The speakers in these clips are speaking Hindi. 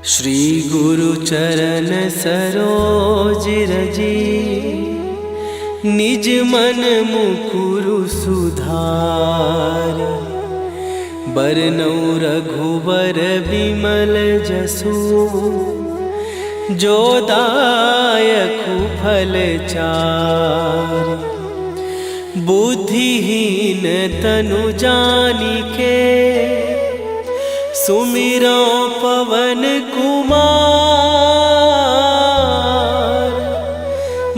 श्री गुरु चरण सरोज रजी, निज मन मुकुरु सुधार। बरनौ रघुबर बिमल जसु, जो दायकु फल चार। बुद्धिहीन तनु जानिके, सुमिरो पवन कुमार।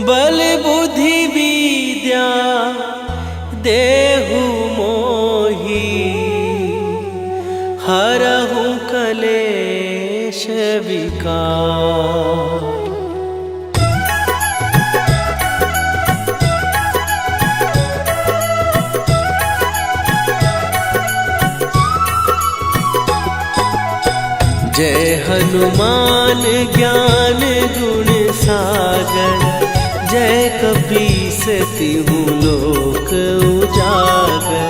बल बुद्धि विद्या देहु मोहि, हरहु कलेश विकार। जय हनुमान ज्ञान गुण सागर, जय कपीस तिहु लोक उजागर।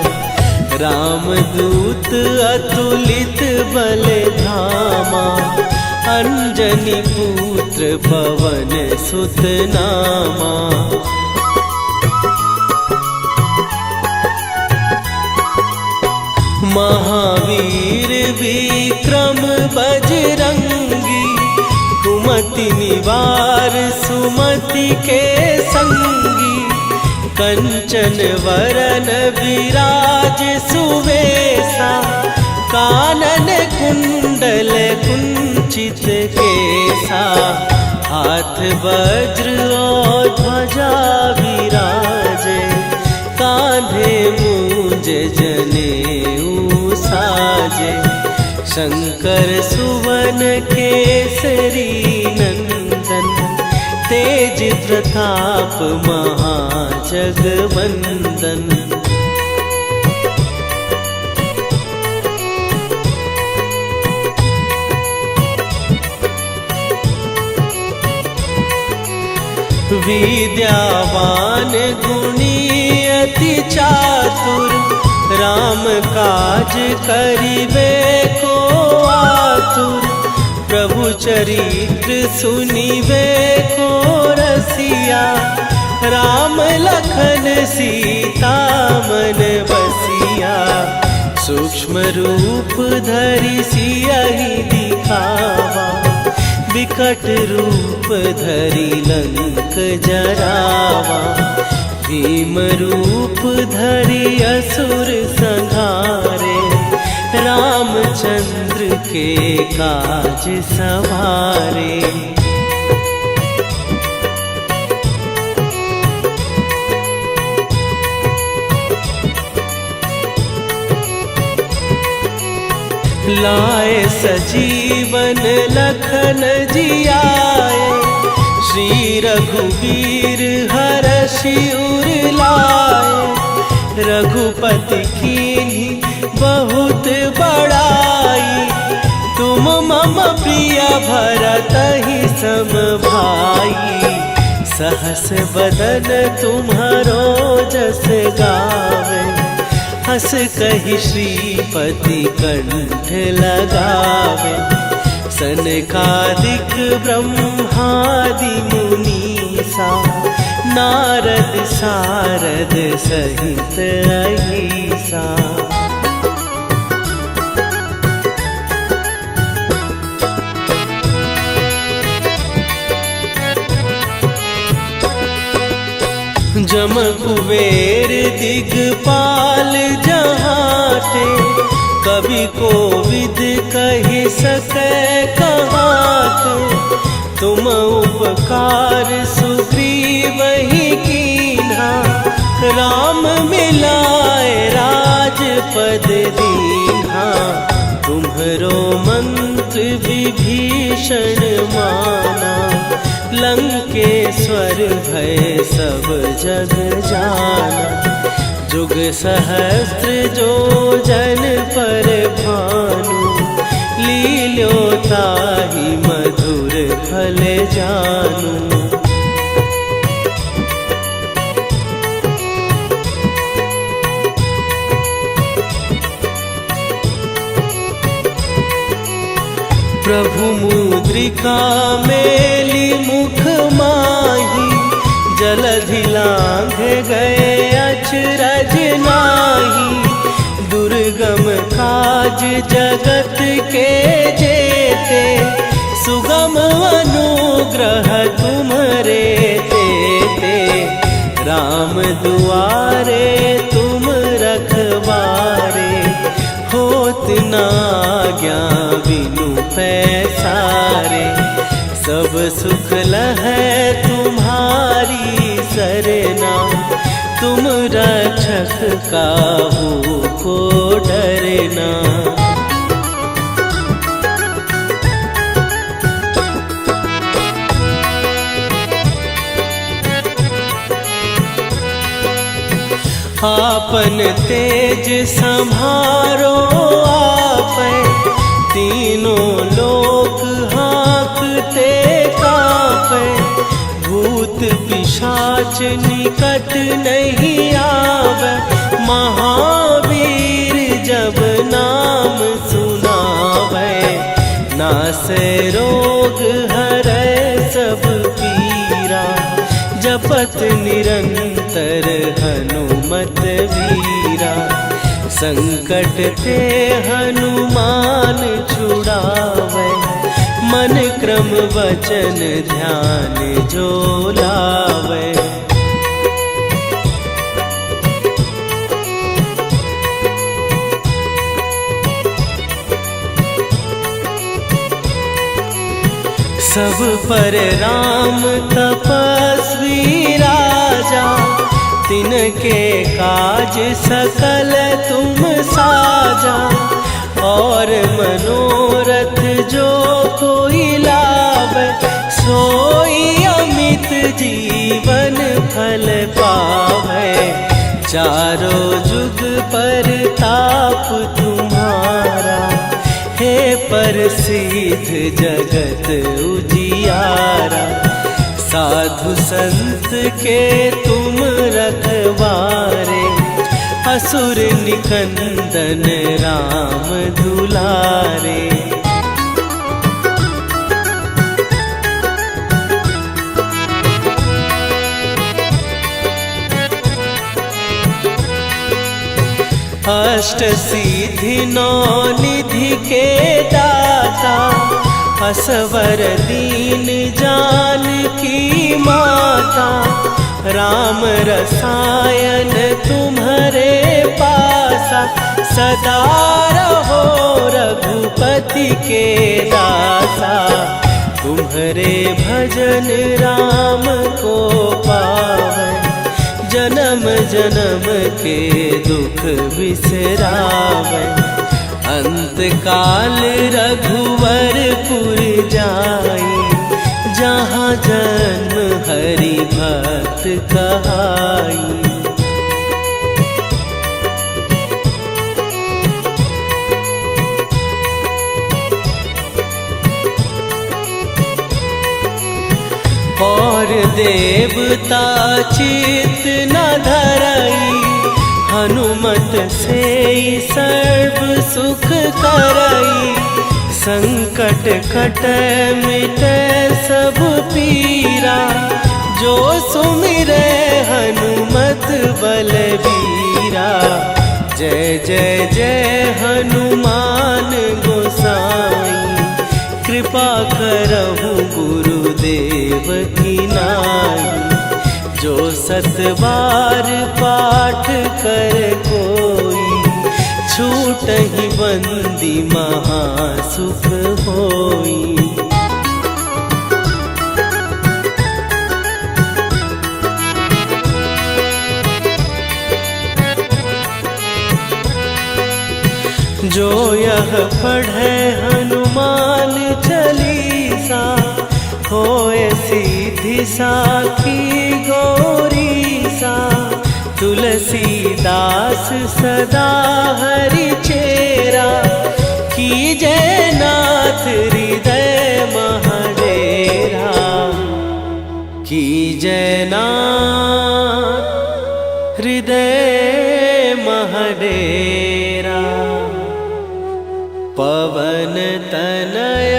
रामदूत अतुलित बल धामा, अंजनी पुत्र पवन सुत नामा। महावीर विक्रम बजरंगी, कुमति निवार सुमति के संगी। कंचन वरन विराज सुवेशा, कानन कुंडल कुंचित केसा। हाथ वज्र और ध्वजा विराजे, कांधे मूंज जनेऊ साजे। शंकर सुवन केसरी नंदन, तेज प्रताप महाजगवंदन। विद्यावान गुणी अति चातुर, राम काज करिबे को आतुर। प्रभु चरित्र सुनिबे को रसिया, राम लखन सीता मन बसिया। सूक्ष्म रूप धरि सियहि दिखावा, विकट रूप धरि लंक जरावा। भीम रूप धरि असुर संहारे, रामचंद्र के काज सवारे। लाए सजीवन लखन जियाए, श्री रघुवीर हरषि उर लाए। रघुपति कीन्ही बहुत बड़ाई, तुम मम प्रिय भरतहि सम भाई। सहस बदन तुम्हारो जस गावे, हस कहि श्रीपति कंठ लगावे। सनकादिक ब्रह्मादि मुनीसा, नारद सारद सहित अहिसा। जम कुबेर दिगपाल जहाते, कवि कोविद कहि सकै कहाते। तुम उपकार सुग्रीवहि कीन्हा, राम मिलाए राजपद दीन्हा। तुम्हरो मंत्र विभीषण माना, लंकेश्वर भय सब जग जाना। जुग सहस्त्र जो जन पर भानु, लील्यो ताहि मधुर फल जानू। प्रभु मुद्रिका मेली मुख माही, जलधि लांघ गए अचरज नाही। दुर्गम काज जगत के जेते, सुगम अनुग्रह तुम्हरे देते। राम दुआरे तुम रखवारे, होत न आज्ञा बिनु पैसारे। सब सुख लहै तुम्हारी सरना, तुम रक्षक काहू को डरना। आपन तेज संभारो आपै, तीनों लोक हाँकते कांपै। भूत पिशाच निकट नहीं आवे, महावीर जब नाम सुनावे। नासै रोग हरै सब पीरा, जपत निरंतर हनुमत वीरा। संकट ते हनुमान छुड़ावे, मन क्रम वचन ध्यान जो लावे। सब पर राम तपस्वी राजा, तिनके काज सकल तुम साजा। और मनोरथ जो कोई लावे, सोई अमित जीवन फल पावे। चारों जुग पर ताप तुम्हारा, हे प्रसिद्ध जगत उजियारा। साधु संत के तुम रखवारे, असुर निकंदन राम दुलारे। अष्ट सिद्धि नौ निधि के दाता, असवर दीन जानकी माता। राम रसायन तुम्हारे पासा, सदा रहो रघुपति के दासा। तुम्हारे भजन राम को पावे, जन्म जन्म के दुख बिसरावे। अंत काल रघुवरपुर जाई, जहाँ जन्म हरि भक्त कहाई। और देवता चित न धरई, हनुमत से सर्व सुख करई। संकट कटै मिटै सब पीरा, जो सुमिरै हनुमत बलबीरा। जय जय जय हनुमान गोसाई, कृपा करहु गुरुदेव की नाई। जो सत बार पाठ कर कोई, छूटहि बंदी महासुख होई। जो यह पढ़े हनुमान चालीसा, होए सीधी साखी गौरीसा। तुलसीदास सदा हरि चेरा, कीजै नाथ हृदय महडेरा। कीजै नाथ हृदय महडेरा। पवन तनय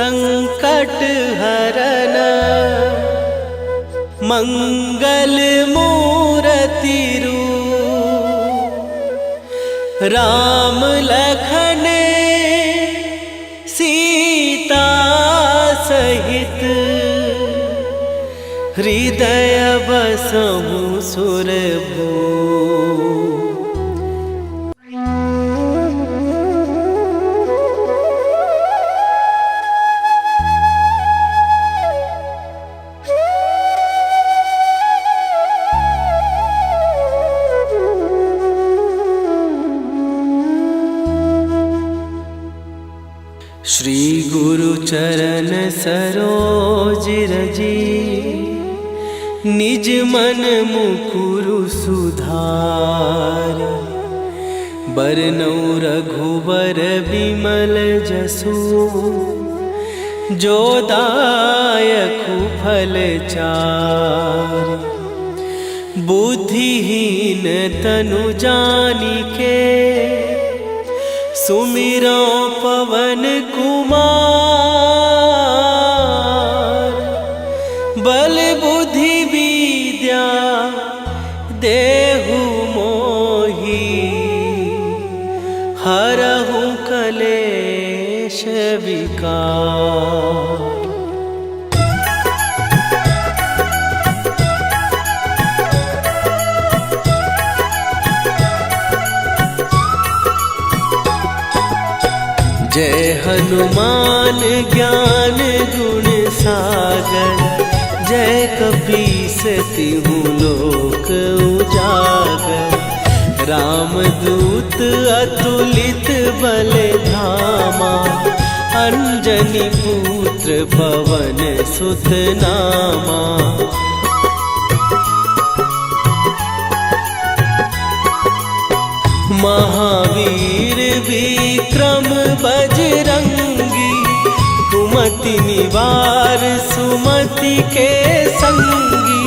संकट हरन, मंगल मूर्ति रूप राम लखन सीता सहित, हृदय बसहु सुरभूप। श्री गुरु चरण सरोज रजी, निज मन मुकुरु सुधार। बरनउँ रघुबर बिमल जसु, जो दायकु फल चार। बुद्धिहीन तनु जानिके, सुमिरो पवन कुमार। बल बुद्धि विद्या देहु मोहि, हरहु कलेश विकार। जय हनुमान ज्ञान गुण सागर, जय कपीस तिहु लोक उजागर। रामदूत अतुलित बल धामा, अंजनी पुत्र पवन सुत नामा। महावीर विक्रम बजरंगी, कुमति निवार सुमति के संगी।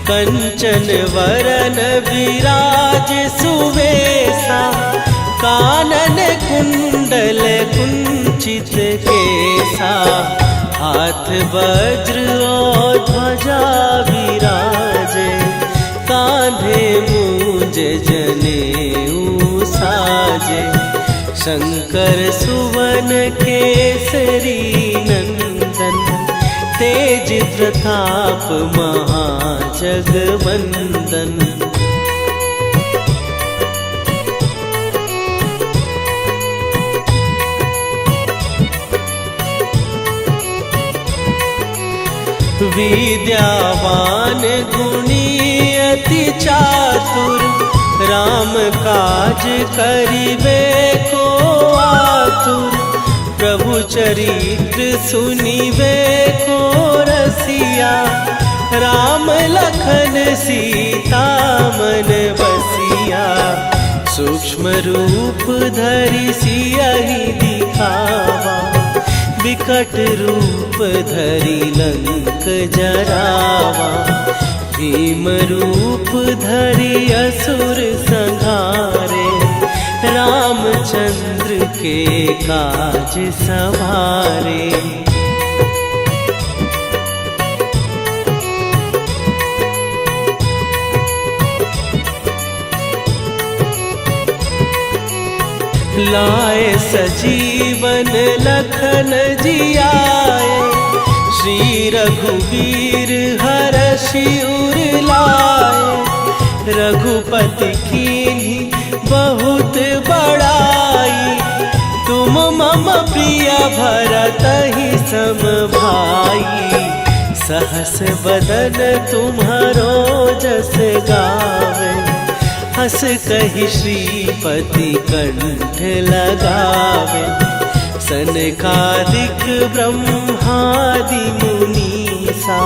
कंचन वरन विराज सुवेशा, कानन कुंडल कुंचित केसा। हाथ वज्र और ध्वजा विराजे, कांधे मूंज जनेऊ साजे। शंकर सुवन केसरी नंदन, तेज प्रताप महाजगवंदन। विद्यावान गुणी अति चातुर, राम काज करिबे को आतुर। प्रभु चरित्र सुनिबे को रसिया, राम लखन सीता मन बसिया। सूक्ष्म रूप धरि सियहि दिखावा, विकट रूप धरि लंक जरावा। भीम रूप धरि असुर संहारे, रामचंद्र के काज सवारे। लाए सजीवन लखन जियाए, श्री रघुवीर हरषि उर लाए। रघुपति कीन्ही बहुत बड़ाई, तुम मम प्रिय भरतहि सम भाई। सहस बदन तुम्हारो जस गावे, हस कहि श्रीपति कंठ लगावे। सनकादिक ब्रह्मादि मुनीसा,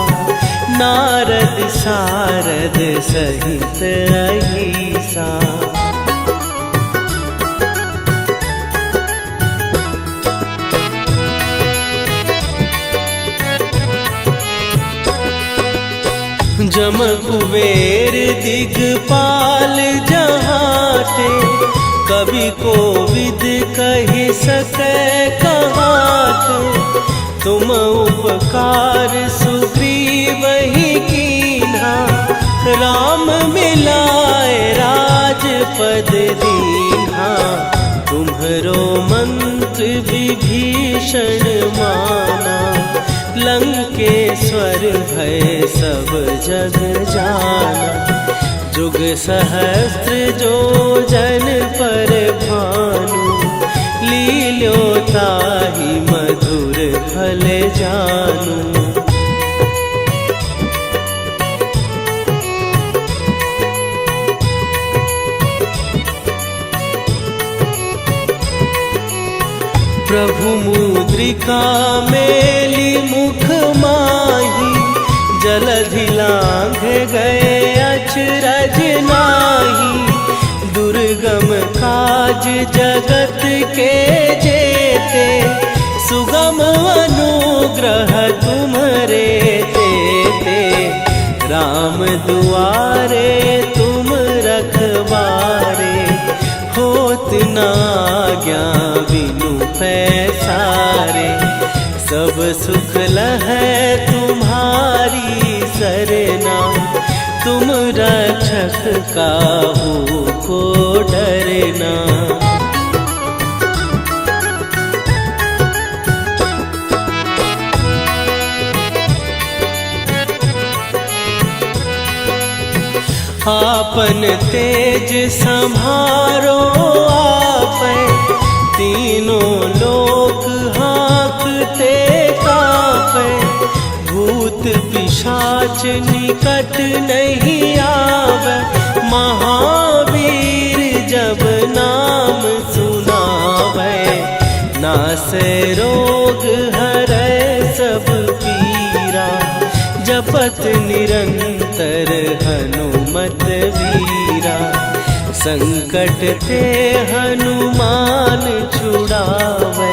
नारद सारद सहित अहिसा। जम कुबेर दिगपाल जहाते, कवि कोविद कहि सकै कहाते। तुम उपकार सुग्रीव ही कीन्हा, राम मिलाए राजपद दीन्हा। तुम्हरो मंत्र विभीषण माना, लंकेश्वर भय सब जग जाना। जुग सहस्त्र जो जन पर भानु, लील्यो ताहि मधुर फल जानू। प्रभु मुद्रिका मेली मुख माही, जलधि लांघ गए अचरज नाही। दुर्गम काज जगत के जेते, सुगम अनुग्रह तुम्हरे तेते। राम दुआरे तुम रखवारे, होत न आज्ञा बिनु पैसारे। सब सुख लहै तुम्हारी सरना, तुम रक्षक काहू को डरना। आपन तेज संभारो आपै, तीनों लोक हाँकते कांपै। भूत पिशाच निकट नहीं आवे, महावीर जब नाम सुनावे। नासै रोग हरै सब पीरा, जपत निरंतर हनुमत वीरा। संकट ते हनुमान छुड़ावे,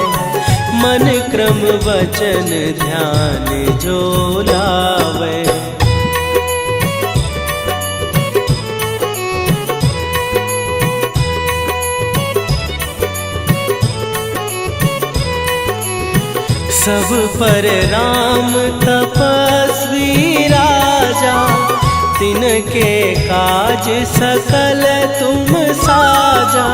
मन क्रम वचन ध्यान जो लावे। सब पर राम तपस्वी राजा, तिनके काज सकल तुम साजा।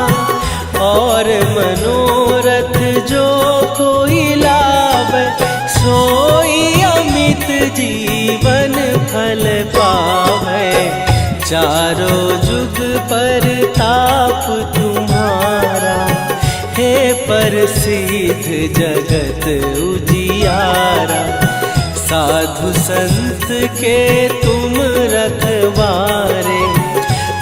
और मनोरथ जो कोई लावे, सोई अमित जीवन फल पावे। चारों जुग पर ताप तुम्हारा, हे प्रसिद्ध जगत उजियारा। साधु संत के तुम रखवारे,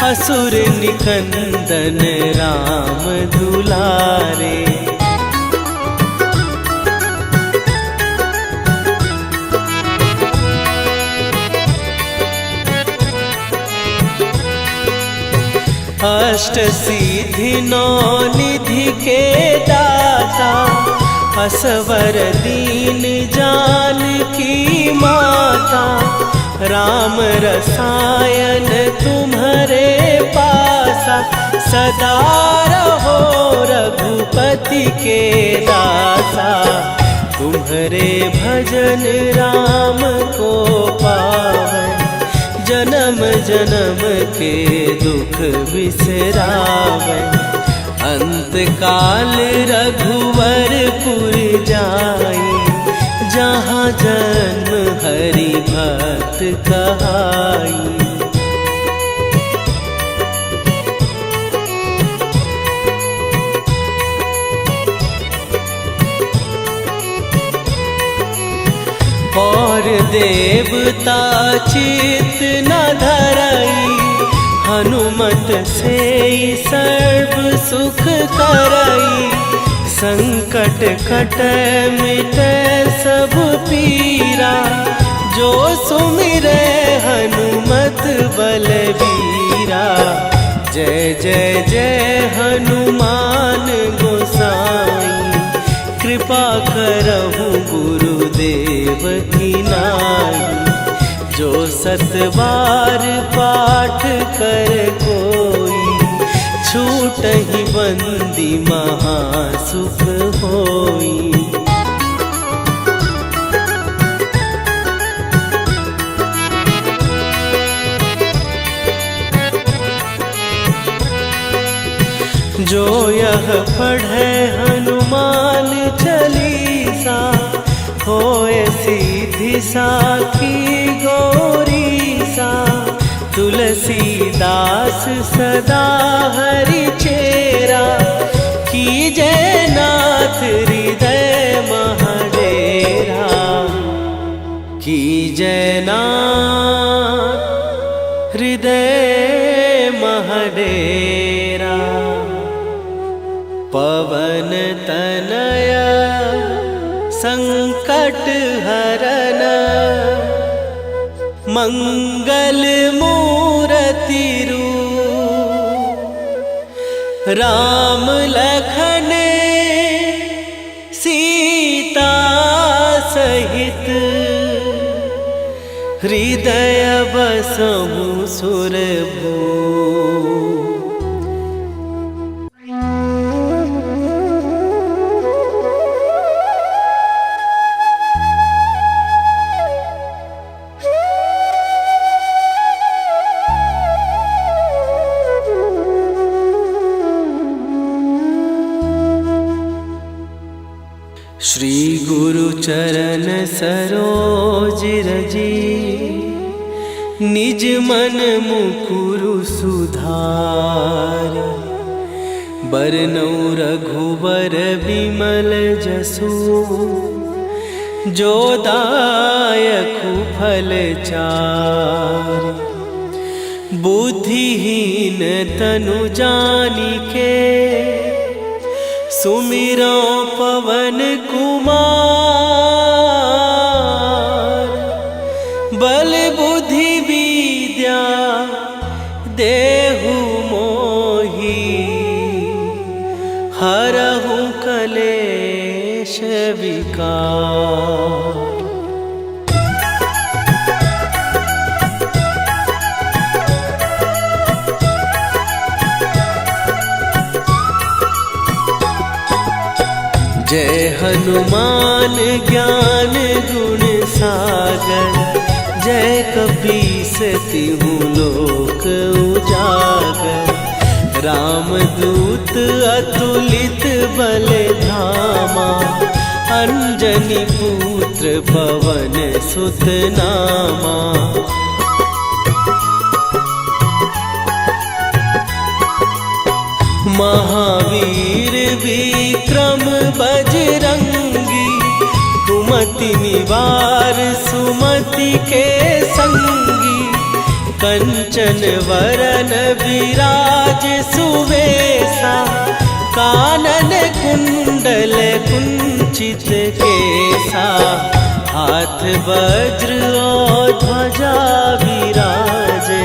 असुर निकंदन राम दुलारे। अष्ट सिद्धि नौ निधि के दाता, असवर दीन जानकी माता। राम रसायन तुम्हारे पासा, सदा रहो रघुपति के दासा। तुम्हारे भजन राम को पावै, जन्म जन्म के दुख बिसरावै। अंत काल रघुवरपुर जाई, जहाँ जन्म हरि भक्त कहाई। और देवता चित न धरई, हनुमत से सर्व सुख करई। संकट कटै मिटै सब पीरा, जो सुमिरै हनुमत बलबीरा। जय जय जय हनुमान गोसाई, कृपा करहु गुरुदेव की नाई। जो सत बार पाठ कर कोई, छूटहि बंदी महासुख होई। जो यह पढ़े हनुमान चालीसा, होए सीधी साखी गौरी सा। तुलसीदास सदा हरि चेरा, कीजय नाथ हृदय महडेरा। कीजय नाथ हृदय महडेरा। पवन तनय संकट हरन, मंगल मूर्ति रूप। राम लखन सीता सहित, हृदय बसहु सुरभूप। श्री गुरु चरण सरोज रजी, निज मन मुकुरु सुधार। बरनउँ रघुबर बिमल जसु, जो दायकु फल चार। बुद्धिहीन तनु जानिके, सुमिरो पवन कुमार। बल बुद्धि विद्या देहु मोहि, हरहु कलेश विकार। जय हनुमान ज्ञान गुण सागर, जय कपीस तिहु लोक उजागर। रामदूत अतुलित बल धामा, अंजनी पुत्र पवन सुत नामा। महावीर विक्रम बजरंगी, कुमति निवार सुमति के संगी। कंचन वरन विराज सुवेशा, कानन कुंडल कुंचित केसा। हाथ वज्र और ध्वजा विराजे,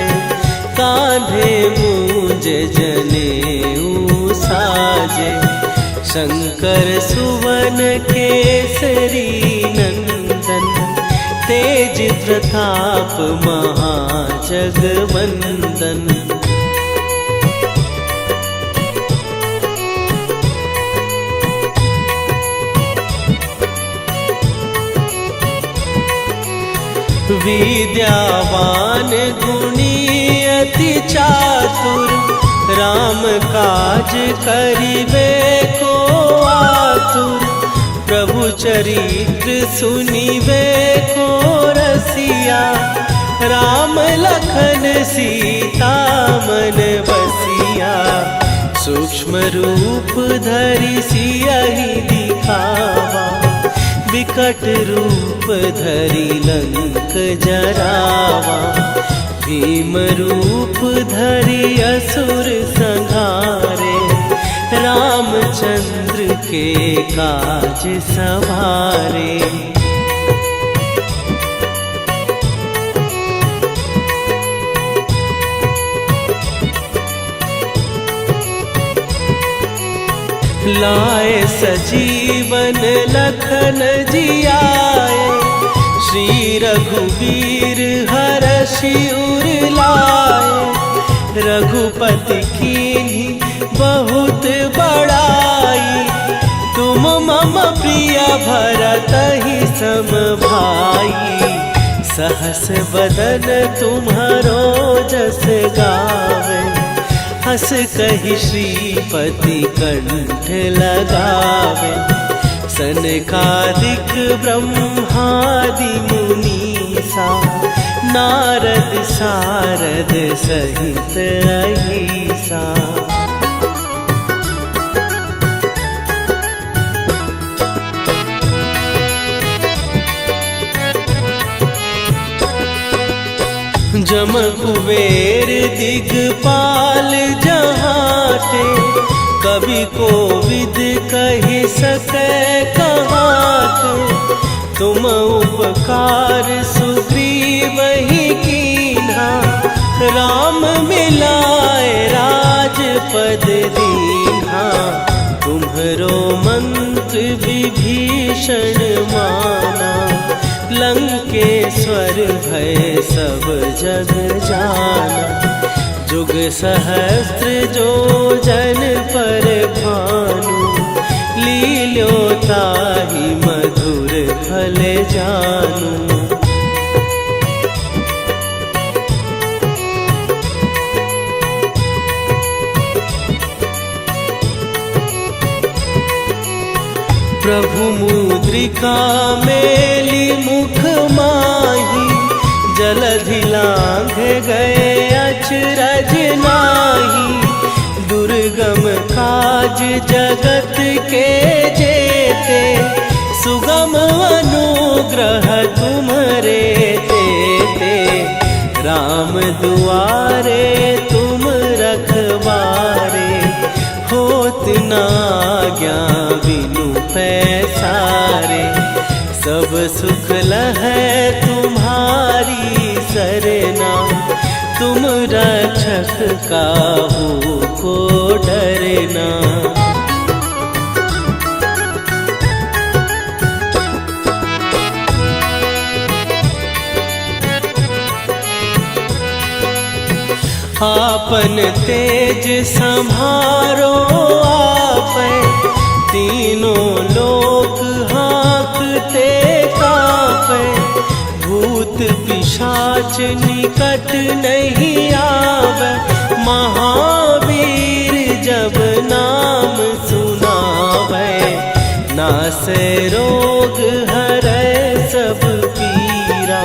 कांधे मूंज जनेऊ साजे। शंकर सुवन केसरी नंदन, तेज प्रताप महाजगवंदन। विद्यावान गुणी अति चातुर, राम काज करिबे को आतुर। प्रभु चरित्र सुनिबे को रसिया, राम लखन सीता मन बसिया। सूक्ष्म रूप धरि सियहि दिखावा, विकट रूप धरि लंक जरावा। भीम रूप धरि असुर संहारे, रामचंद्र के काज सवारे। लाए सजीवन लखन जियाए, श्री रघुवीर हरषि उर लाए। रघुपति कीन्ही बहुत बड़ाई, तुम मम प्रिय भरतहि सम भाई। सहस बदन तुम्हारो जस गावे, हंस कहि श्रीपति कंठ लगावे, सनकादिक ब्रह्मादि मुनीसा, नारद सारद सहित अहिसा। जम कुबेर दिगपाल जहाते, कवि कोविद कहि सकै कहाते। तुम उपकार सुग्रीवहि कीन्हा, राम मिलाए राजपद दीन्हा। तुम्हरो मंत्र विभीषण माना, लंकेश्वर भय सब जग जाना। जुग सहस्त्र जो जन पर भानु, लील्यो ताहि मधुर फल जानू। प्रभु मुद्रिका मेली मुख माही, जलधि लांघ गए अचरज नाही। दुर्गम काज जगत के जेते, सुगम अनुग्रह तुम्हरे तेते। राम दुआरे तुम रखवारे, होत न आज्ञा बिनु पैसारे। सब सुख लहै तुम्हारी सरना, तुम रक्षक काहू को डरना। आपन तेज संभारो आपै, तीनों लोक हाँकते कापै। भूत पिशाच निकट नहीं आवे, महावीर जब नाम सुनावे। नासै रोग हरै सब पीरा,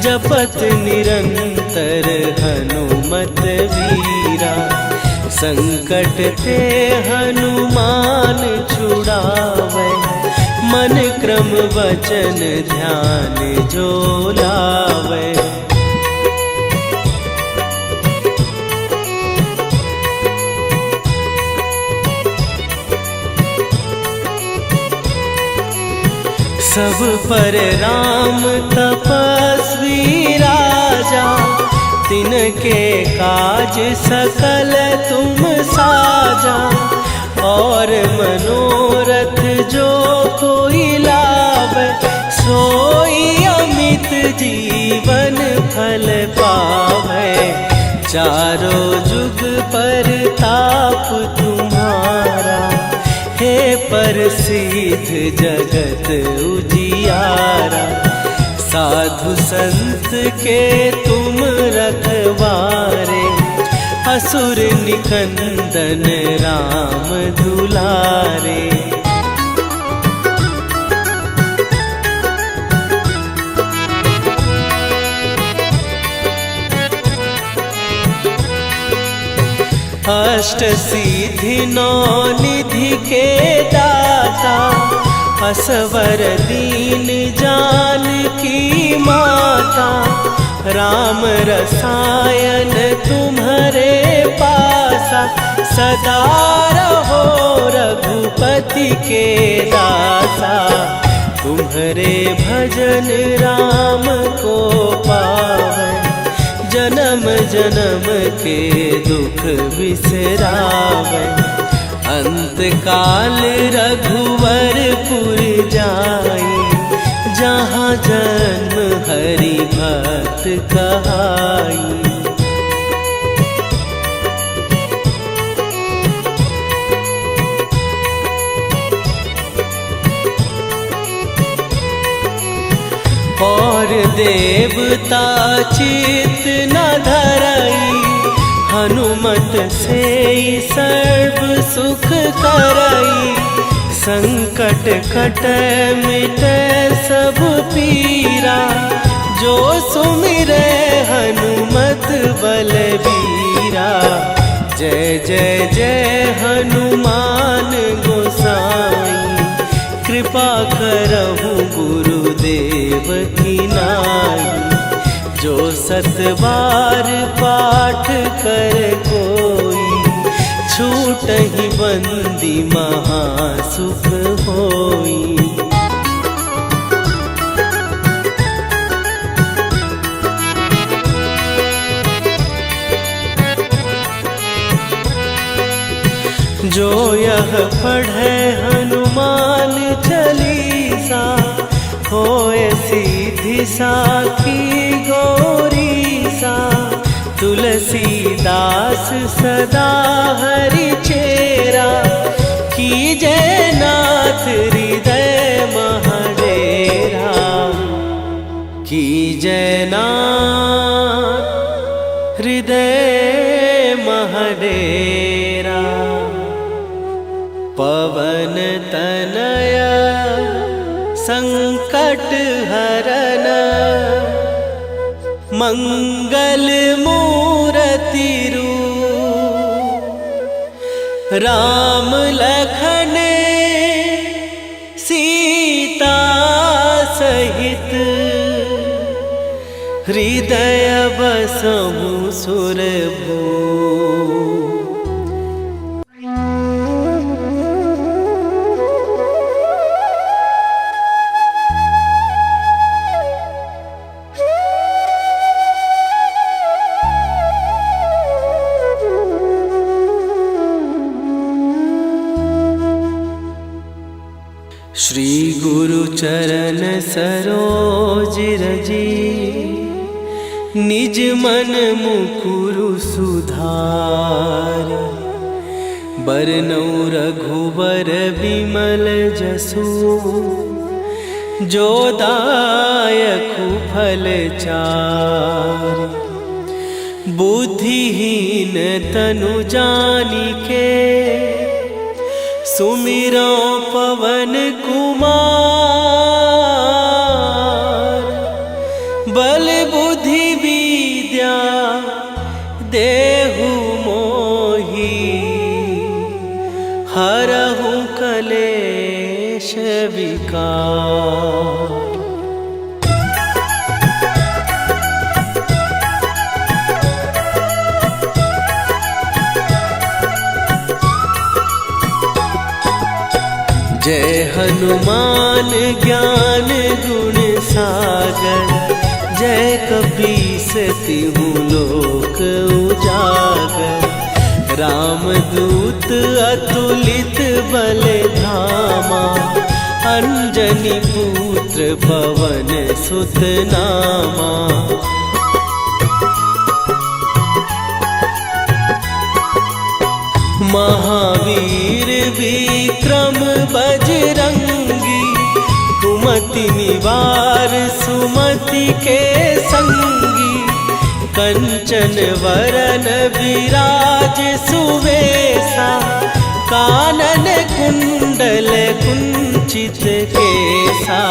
जपत निरंतर हनुमत वीरा। संकट ते हनुमान छुड़ावे, मन क्रम वचन ध्यान जो लावे। सब पर राम तपस्वी राजा, तिनके काज सकल तुम साजा। और मनोरथ जो कोई लावे, सोई अमित जीवन फल पावे। चारों जुग पर ताप तुम्हारा, हे प्रसिद्ध जगत उजियारा। साधु संत के तुम रखवारे, असुर निकंदन राम दुलारे। अष्ट सिद्धि नौ निधि के दाता, असवर दीन जानकी माता। राम रसायन तुम्हारे पासा, सदा रहो रघुपति के दासा। तुम्हारे भजन राम को पावे, जन्म जन्म के दुख बिसरावे। अंत काल रघुवरपुर जाई, जहाँ जन्म हरि भक्त कहाई। और देवता चित न धरई, हनुमत से सर्व सुख करई, संकट कटै मिटै सब पीरा। जो सुमिरै हनुमत बलबीरा, जय जय जय हनुमान गोसाई। कृपा करहु गुरुदेव की नाई, जो 7 बार पाठ कर कोई, छूटहि बंदी महासुख होई। जो यह पढ़े हनुमान चालीसा, होए सीधी साखी गौरीसा। तुलसीदास सदा हरि चेरा, कीजय नाथ हृदय महडेरा। कीजय नाथ हृदय महडेरा। पवन तनया संकट हरन, मंगल मूरति रूप। राम लखन सीता सहित, हृदय बसहु सुरभूप। श्री गुरु चरण सरोज रजी, निज मन मुकुरु सुधार। बरनउँ रघुबर बिमल जसु, जो दायकु फल चारि। बुद्धिहीन तनु जानिके, सुमिरो पवन कुमार। बल बुद्धि विद्या देहु मोहि, हरहु कलेश विकार। जय हनुमान ज्ञान गुण सागर, जय कपीस तिहु लोक उजागर। रामदूत अतुलित बल धामा, अंजनी पुत्र पवन सुत नामा। महावीर विक्रम बजरंगी, कुमति निवार सुमति के संगी। कंचन वरन विराज सुवेशा, कानन कुंडल कुंचित केसा।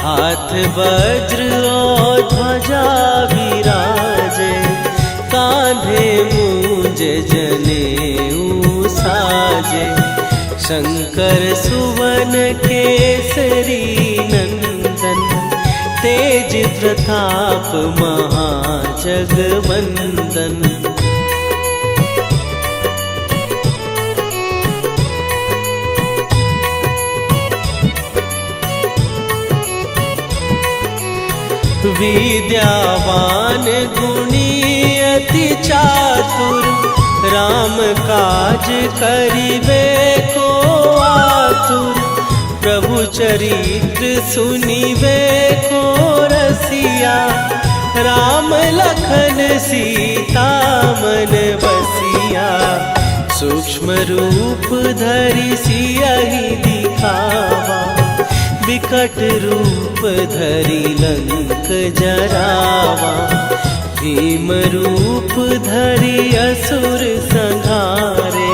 हाथ वज्र और ध्वजा विराजे, कांधे मूंज जनेऊ साजे। शंकर सुवन केसरी नंदन, तेज प्रताप महाजगवंदन। विद्यावान गुणी अति चातुर, राम काज करिबे को आतुर। प्रभु चरित्र सुनिबे को रसिया, राम लखन सीता मन बसिया। सूक्ष्म रूप धरि सियहि दिखावा, विकट रूप धरि लंक जरावा। भीम रूप धरि असुर संहारे,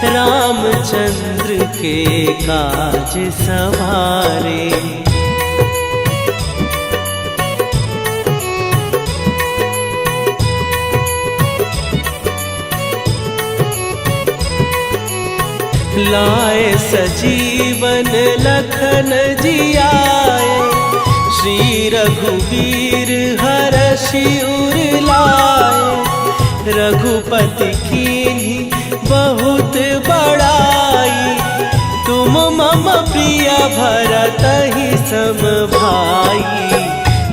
रामचंद्र के काज सवारे। लाए सजीवन लखन जियाए, श्री रघुवीर हरषि उर लाए। रघुपति कीन्ही बहुत बड़ाई, तुम मम प्रिय भरतहि सम भाई।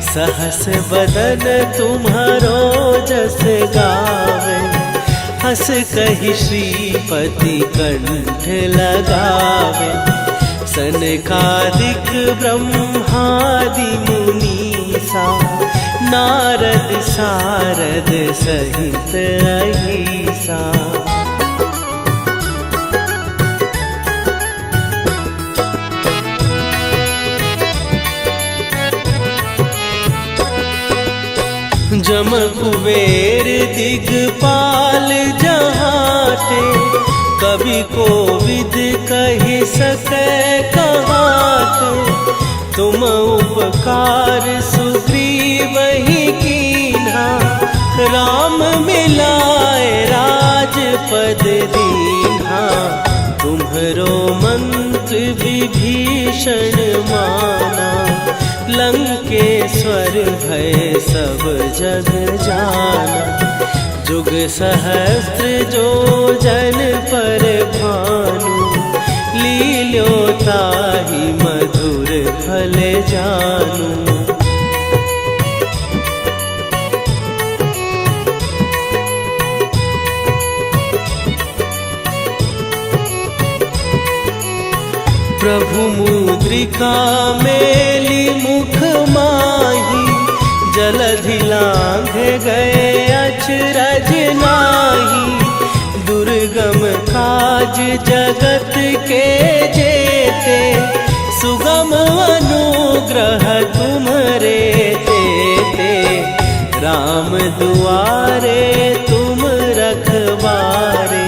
सहस बदन तुम्हारो जस गावे, हस कहि श्रीपति कंठ लगावे। सनकादिक ब्रह्मादि मुनीसा, नारद सारद सहित अहिसा। जम कुबेर दिगपाल जहाते, कवि कोविद कहि सकै कहाते। तुम उपकार सुग्रीवहि कीन्हा, राम मिलाए राजपद दीन्हा। तुम्हरो मंत्र विभीषण माना, लंकेश्वर भय सब जग जाना। जुग सहस्त्र जो जन पर भानु, लील्यो ताहि मधुर फल जानू। प्रभु मुद्रिका मेली मुख माही, जलधि लांघ गए अचरज नाही। दुर्गम काज जगत के जेते, सुगम अनुग्रह तुम्हरे तेते। राम दुआरे तुम रखवारे,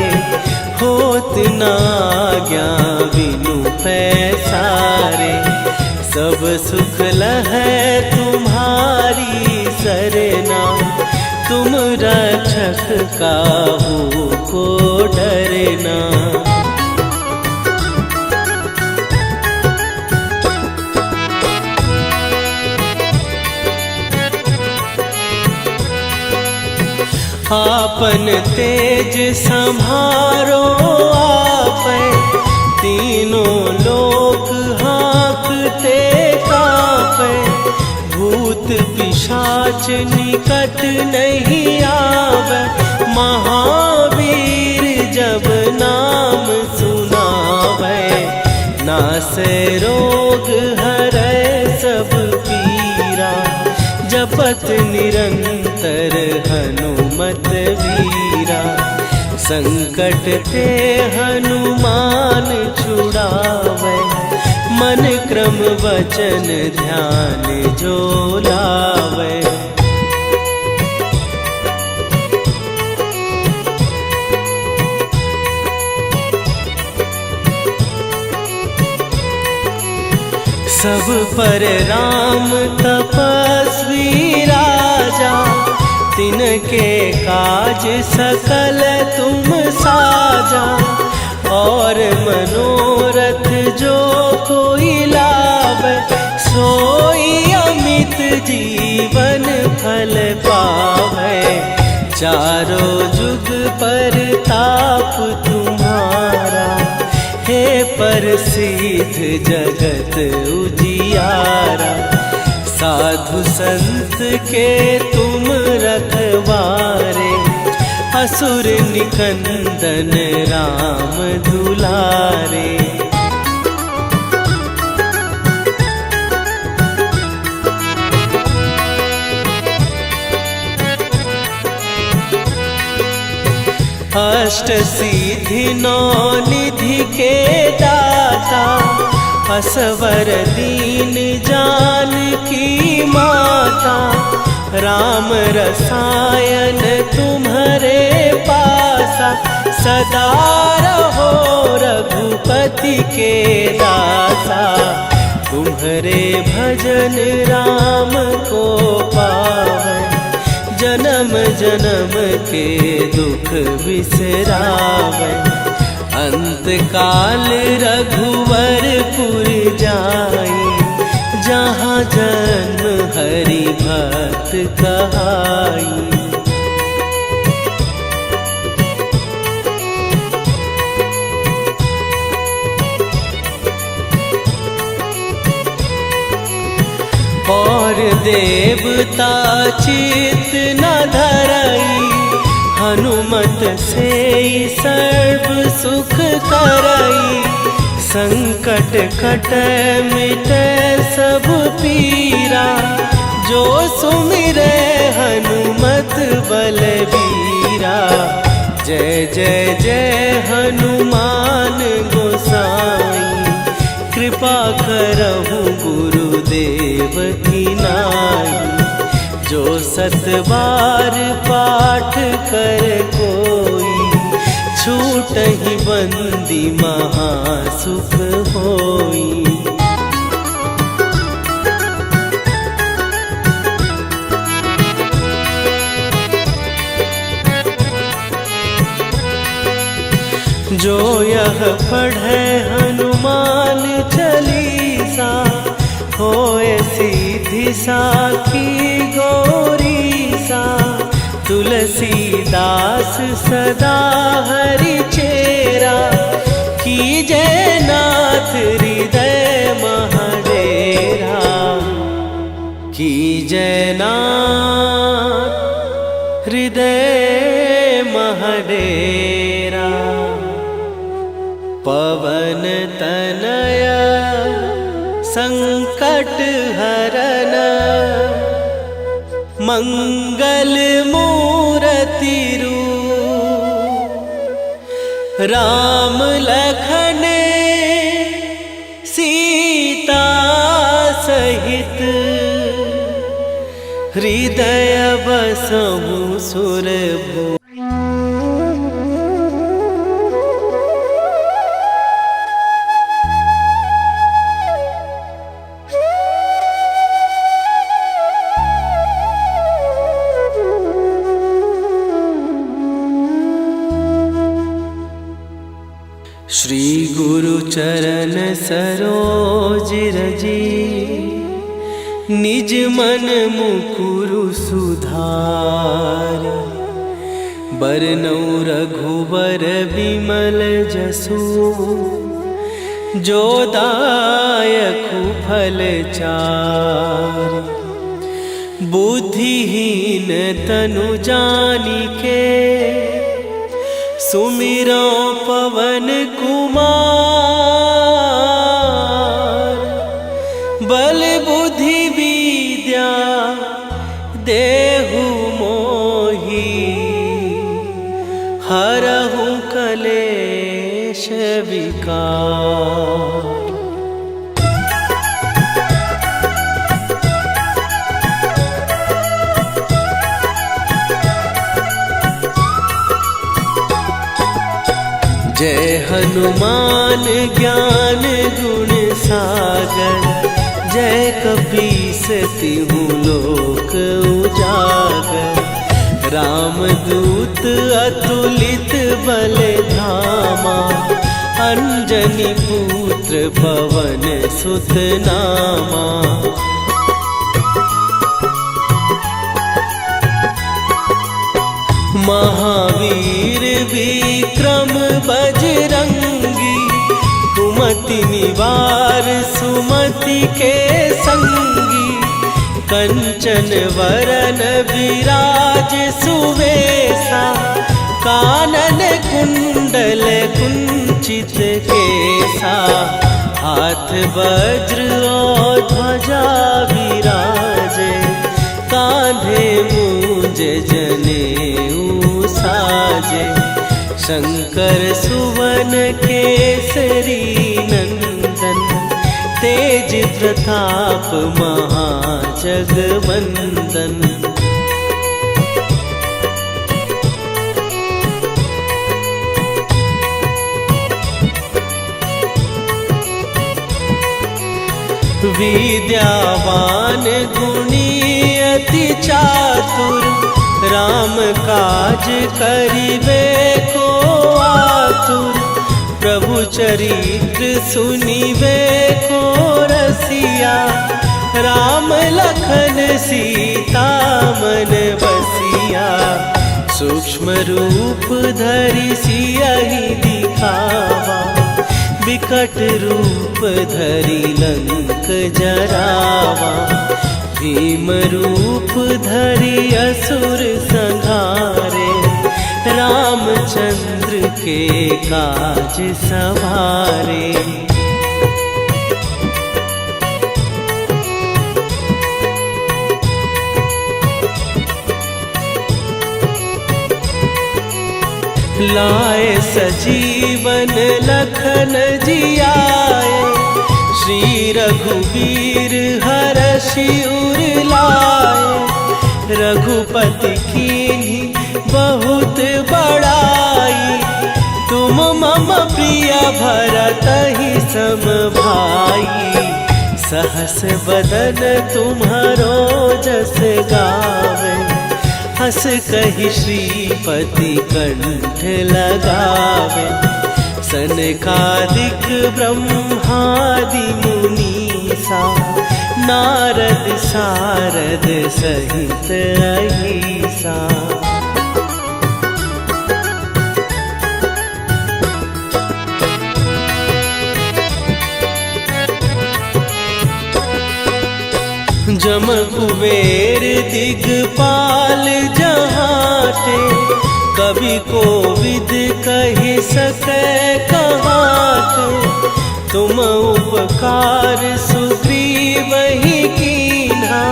होत न आज्ञा बिनु पैसारे। सब सुख लहै तुम्हारी सरना, तुम रक्षक काहू को डरना। आपन तेज संभारो आपै, तीनों लोक हाँकते कापै। भूत पिशाच निकट नहीं आवे, महावीर जब नाम सुनावे। नासै रोग हरै सब पीरा, जपत निरंतर हनुमत वीरा। संकट ते हनुमान छुड़ावे, मन क्रम वचन ध्यान जो लावे। सब पर राम तपस्वी राजा, तिनके काज सकल तुम साजा। और मनोरथ जो कोई लावे, सोई अमित जीवन फल पावे। चारों जुग पर ताप तुम्हारा, हे प्रसिद्ध जगत उजियारा। साधु संत के तुम रखवारे, असुर निकंदन राम दुलारे। अष्ट सिद्धि नौ निधि के दाता, असवर दीन जानकी माता। राम रसायन तुम्हारे पासा, सदा रहो रघुपति के दासा। तुम्हारे भजन राम को पावै, जन्म जन्म के दुख बिसरावै। अंत काल रघुवरपुर जाई, जहाँ जन्म हरि भक्त कहाई। और देवता चित न धरई, हनुमत से सर्व सुख करई। संकट कटै मिटै सब पीरा, जो सुमिरै हनुमत बलबीरा। जय जय जय हनुमान गोसाई, कृपा करहु गुरुदेव की नाई। जो सत बार पाठ कर कोई, छूटहि बंदी महासुख होई। जो यह पढ़े हनुमान चालीसा, होए सीधी साखी गौरीसा। तुलसीदास सदा हरि चेरा, कीजय नाथ हृदय महडेरा। कीजय नाथ हृदय महडेरा। पवन तनया संकट हरन, मंगल मूरति रूप। राम लखन सीता सहित, हृदय बसहु सुरभूप। श्री गुरु चरण सरोज रजी, निज मन मुकुरु सुधार। बरनौ रघुबर विमल जसु, जो दायकु फल चार। बुद्धिहीन तनु जानिके, सुमिरो पवन कुमार। बल बुद्धि विद्या देहु मोहि, हरहु कलेश विकार। जय हनुमान ज्ञान गुण सागर, जय कपीस तिहु लोक उजागर। रामदूत अतुलित बल धामा, अंजनी पुत्र पवन सुत नामा। महावीर विक्रम बजरंगी, कुमति निवार सुमति के संगी। कंचन वरन विराज सुवेशा, कानन कुंडल कुंचित केसा। हाथ वज्र और ध्वजा विराजे, कांधे मूंज जनेऊ साजे। शंकर सुवन केसरी नंदन, तेज प्रताप महाजगवंदन। विद्यावान गुणी अति चातुर, राम काज करिबे को आतुर। प्रभु चरित्र सुनिबे को रसिया, राम लखन सीता मन बसिया। सूक्ष्म रूप धरि सियहि दिखावा, विकट रूप धरि लंक जरावा। भीम रूप धरि असुर संहारे, रामचंद्र के काज सवारे। लाए सजीवन लखन जियाए, श्री रघुवीर हरषि उर लाए। रघुपति कीन्ही बहुत बड़ाई, तुम मम प्रिय भरतहि सम भाई। सहस बदन तुम्हारो जस गावे, हस कहि श्रीपति कंठ लगावे। सनकादिक ब्रह्मादि मुनीसा, नारद सारद सहित अहिसा। जम कुबेर दिगपाल जहाते, कवि कोविद कहि सकै कहाते। तुम उपकार सुग्रीवहि कीन्हा,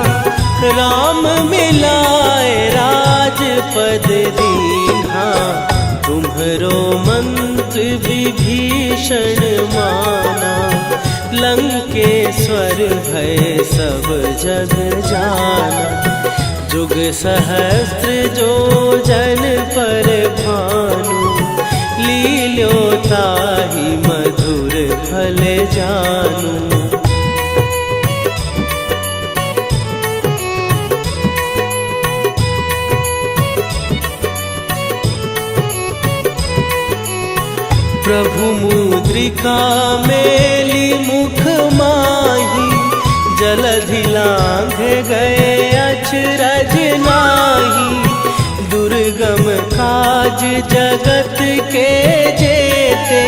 राम मिलाए राजपद दीन्हा। तुम्हरो मंत्र विभीषण माना, लंकेश्वर भय सब जग जाना। जुग सहस्त्र जो जन पर भानु, लील्यो ताहि मधुर फल जानू। प्रभु मुद्रिका मेली मुख माही, जलधि लांघ गए अचरज नाही। दुर्गम काज जगत के जेते,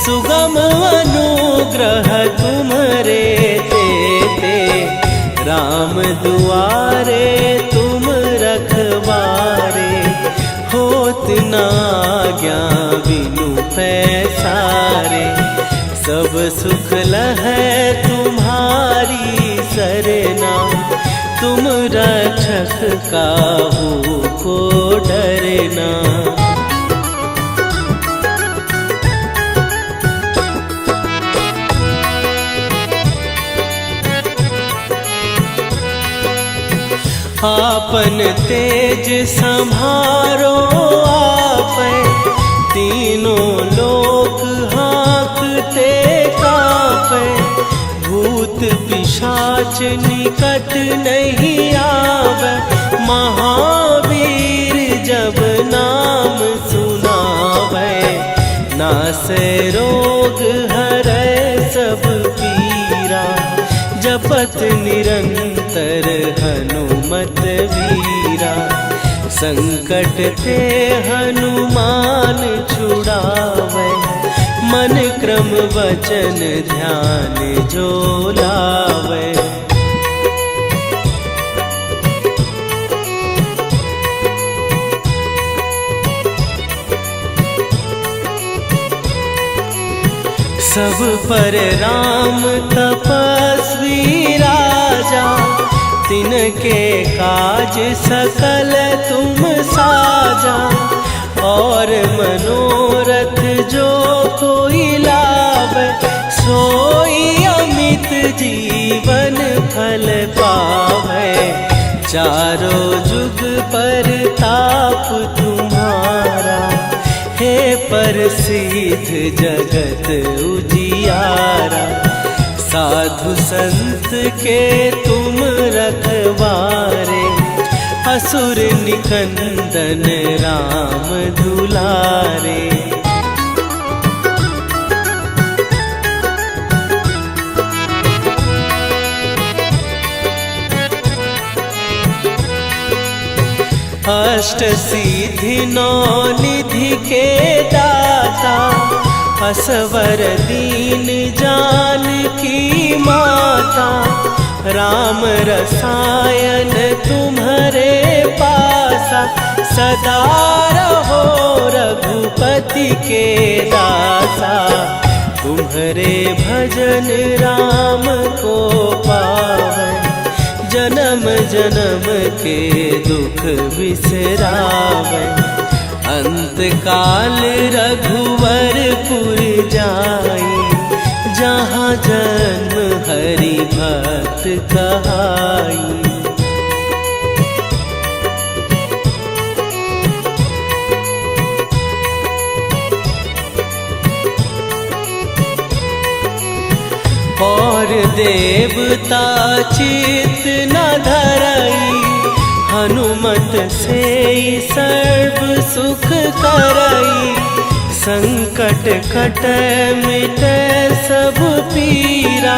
सुगम अनुग्रह तुम्हरे तेते। राम दुआरे तुम रखवारे, होत न आज्ञा बिनु पैसारे। सब सुख लहै तुम्हारी सरना, तुम रक्षक काहू को डरना। आपन तेज संभारो आपै, तीनों लोक हाँकते कांपै। भूत पिशाच निकट नहीं आवे, महावीर जब नाम सुनावे। नासै रोग हरै सब पीरा, जपत निरंतर हनुमत वीरा। संकट ते हनुमान छुड़ावे, मन क्रम वचन ध्यान जो लावे। सब पर राम तपस्वी राजा, तिनके काज सकल तुम साजा। और मनोरथ जो कोई लाभ, सोई अमित फल पावे। चारों जुग पर ताप तुम्हारा, हे प्रसिद्ध जगत उजियारा। साधु संत के तुम रखवारे, असुर निकंदन राम दुलारे। अष्ट सिद्धि नौ निधि के दाता, असवर दीन जानकी माता। राम रसायन तुम्हारे पासा, सदा रहो रघुपति के दासा। तुम्हारे भजन राम को पावै, जन्म जन्म के दुख बिसरावै। अंत काल रघुवरपुर जाई, जहाँ जन्म हरि भक्त कहाई। और देवता चित न धरई, हनुमत से सर्व सुख करई। संकट कटै मिटै सब पीरा,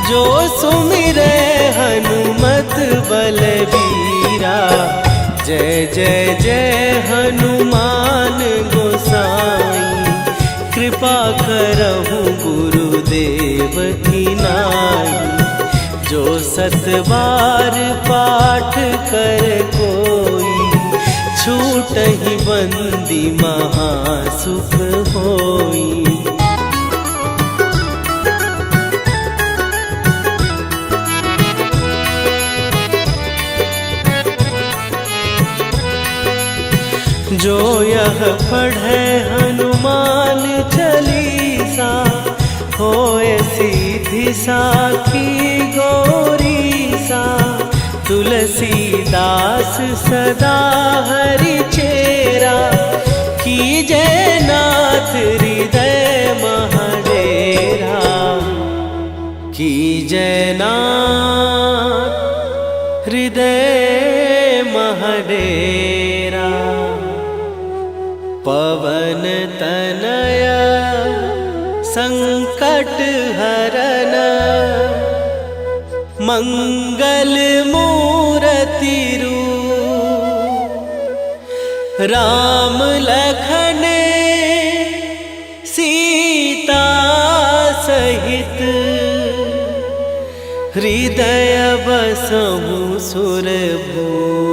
जो सुमिरै हनुमत बलबीरा। जय जय जय हनुमान गोसाई, कृपा करहु गुरुदेव की नाई। जो सत बार पाठ कर कोई, छूटहि बंदी महासुख होई। जो यह पढ़े हनुमान चालीसा, होए सीधी साखी गौरीसा। तुलसीदास सदा हरि चेरा, कीजै नाथ हृदय महडेरा। कीजै नाथ हृदय महडेरा। पवन तनया संकट हरन, मंगल मूर्ति रूप। राम लखन सीता सहित, हृदय बसहु सुरभूप।